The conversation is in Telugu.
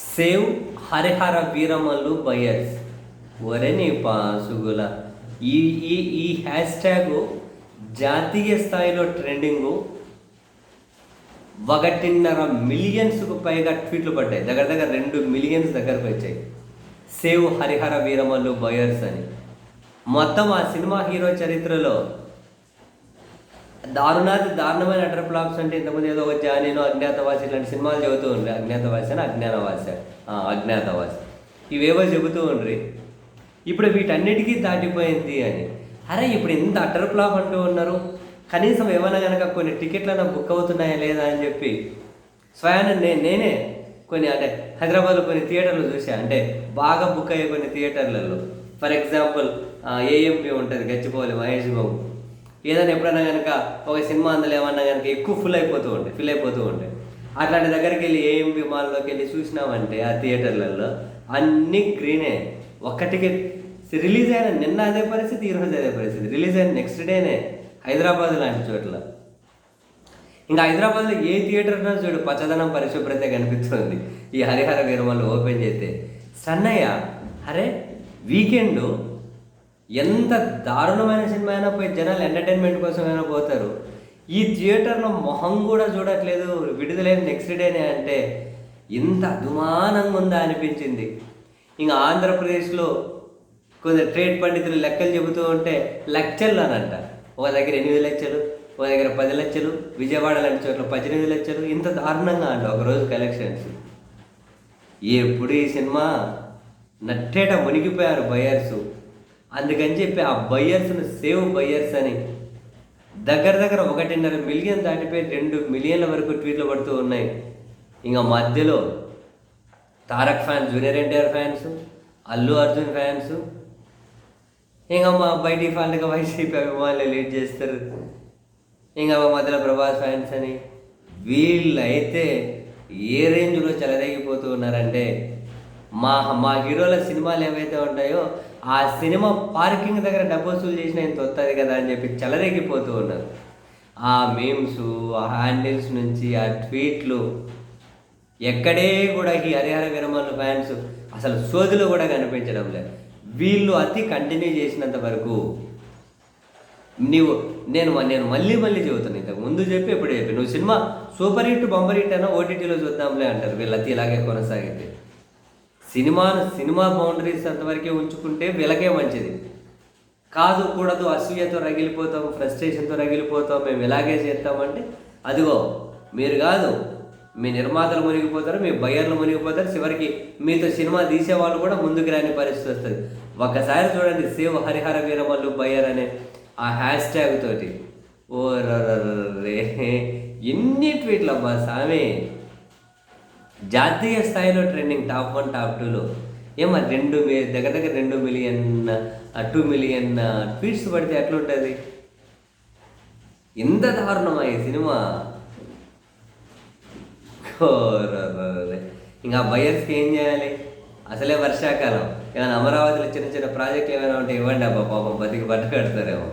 Save Harihara Veeramallu buyers. ఒరే నీ పాసుగుల, ఈ ఈ ఈ హ్యాష్ ట్యాగ్ జాతీయ స్థాయిలో ట్రెండింగు. 1.5 మిలియన్స్కు పైగా ట్వీట్లు పడ్డాయి. దగ్గర దగ్గర 2 మిలియన్స్ దగ్గరకు వచ్చాయి. సేవ్ హరిహర వీరమల్లు బయర్స్ అని. మొత్తం ఆ సినిమా హీరో చరిత్రలో దారుణమైన అటర్ ఫ్లాప్స్ అంటే ఇంతకుముందు ఏదో ఒక జానీను, అజ్ఞాతవాసి ఇట్లాంటి సినిమాలు చెబుతూ ఉండ్రి. అజ్ఞాతవాసి ఇవేవో చెబుతూ ఉండ్రి. ఇప్పుడు వీటన్నిటికీ దాటిపోయింది అని. అరే ఇప్పుడు ఇంత అటర్ ఫ్లాప్ అంటూ ఉన్నారు, కనీసం ఏమైనా కనుక కొన్ని టికెట్లన్నా బుక్ అవుతున్నాయా లేదా అని చెప్పి స్వయాన నేనే కొన్ని అంటే హైదరాబాద్లో కొన్ని థియేటర్లు చూసా. అంటే బాగా బుక్ అయ్యే కొన్ని థియేటర్లలో, ఫర్ ఎగ్జాంపుల్ ఏఎంపీ ఉంటుంది గచ్చిబౌలి మహేష్ బాబు. ఏదైనా ఎప్పుడైనా కనుక ఒక సినిమా అందులో ఏమన్నా కనుక ఎక్కువ ఫిల్ అయిపోతూ ఉంటాయి. అట్లాంటి దగ్గరికి వెళ్ళి ఏఎంపీ మాల్లోకి వెళ్ళి చూసినామంటే ఆ థియేటర్లలో అన్నీ గ్రీనే. ఒక్క టికెట్ రిలీజ్ అయిన నిన్న అదే పరిస్థితి, ఈరోజు అదే పరిస్థితి. రిలీజ్ అయిన నెక్స్ట్ డేనే హైదరాబాద్ లాంటి చోట్ల. ఇంకా హైదరాబాద్లో ఏ థియేటర్ చూడు పచ్చదనం పరిశుభ్రత కనిపిస్తుంది ఈ హరిహర వీరమల్లు ఓపెన్ చేస్తే. సన్నయ్య అరే వీకెండ్ ఎంత దారుణమైన సినిమా అయినా పోయి జనాలు ఎంటర్టైన్మెంట్ కోసమైనా పోతారు. ఈ థియేటర్లో మొహం కూడా చూడట్లేదు, విడుదలైన నెక్స్ట్ డేనే అంటే ఇంత అదుమానంగా ఉందా అనిపించింది. ఇంకా ఆంధ్రప్రదేశ్లో కొందరు ట్రేడ్ పండితులు లెక్కలు చెబుతూ ఉంటే లక్షలు అనంట. ఒక దగ్గర 8 లక్షలు, ఒక దగ్గర 10 లక్షలు, విజయవాడ లాంటి చోట్ల 18 లక్షలు. ఇంత దారుణంగా అంట ఒకరోజు కలెక్షన్స్. ఎప్పుడు ఈ సినిమా నట్టేట మునిగిపోయారు బయర్సు. అందుకని చెప్పి ఆ బయ్యర్స్ను సేవ్ బయ్యర్స్ అని దగ్గర 1.5 మిలియన్ దాటిపోయి 2 మిలియన్ల వరకు ట్వీట్లు పడుతూ ఉన్నాయి. ఇంకా మధ్యలో Tarak fans, junior NTR fans, Allu Arjun fans, ఇంకా మా బై డిఫాల్ట్గా వైసీపీ అభిమానులు లీడ్ చేస్తారు. ఇంకా మధ్యలో ప్రభాస్ ఫ్యాన్స్ అని వీళ్ళైతే ఏ రేంజ్లో చెలరేగిపోతూ ఉన్నారంటే మా హీరోల సినిమాలు ఏవైతే ఉంటాయో ఆ సినిమా పార్కింగ్ దగ్గర డబ్బు వసూలు చేసిన ఇంత వస్తుంది కదా అని చెప్పి చెలరేగిపోతూ ఉన్నారు. ఆ మీమ్స్, ఆ హ్యాండిల్స్ నుంచి ఆ ట్వీట్లు ఎక్కడే కూడా ఈ హరిహర వీరమల్లు ఫ్యాన్స్ అసలు సోదిలో కూడా కనిపించడం లేదు. వీళ్ళు అతి కంటిన్యూ చేసినంత వరకు నేను మళ్ళీ చెబుతాను, ఇంతకు ముందు చెప్పి ఎప్పుడు చెప్పి నువ్వు cinema super hit bumper hit అయినా ఓటీటీలో చూద్దాంలే అంటారు. వీళ్ళు అతి ఇలాగే కొనసాగితే సినిమా బౌండరీస్ అంతవరకే ఉంచుకుంటే వీళ్ళకే మంచిది. కాదు కూడదు అసూయతో రగిలిపోతాం, ఫ్రస్ట్రేషన్తో రగిలిపోతాం, మేము ఇలాగే చేస్తామంటే అదిగో మీరు కాదు, మీ నిర్మాతలు మునిగిపోతారు, మీ బయ్యర్లు మునిగిపోతారు, చివరికి మీతో సినిమా తీసేవాళ్ళు కూడా ముందుకు రాని పరిస్థితి వస్తుంది. ఒక్కసారి చూడండి సేవ్ హరిహర వీరమల్లు బయ్యర్ అనే ఆ హ్యాష్ ట్యాగ్ తోటి ఓ రే ఎన్ని ట్వీట్లు అబ్బా సామి. జాతీయ స్థాయిలో ట్రెండింగ్ టాప్ 1 టాప్ 2లో ఏమో దగ్గర 2 మిలియన్ 2 మిలియన్ ట్వీట్స్ పడితే ఎట్లుంటుంది? ఎంత దారుణమా ఈ సినిమా. ఇంకా బయర్స్కి ఏం చేయాలి? అసలే వర్షాకాలం, ఏమైనా అమరావతిలో చిన్న చిన్న ప్రాజెక్టులు ఏమైనా ఉంటే ఇవ్వండి అబ్బా, పాపం బతికి బట్ట కడతారేమో.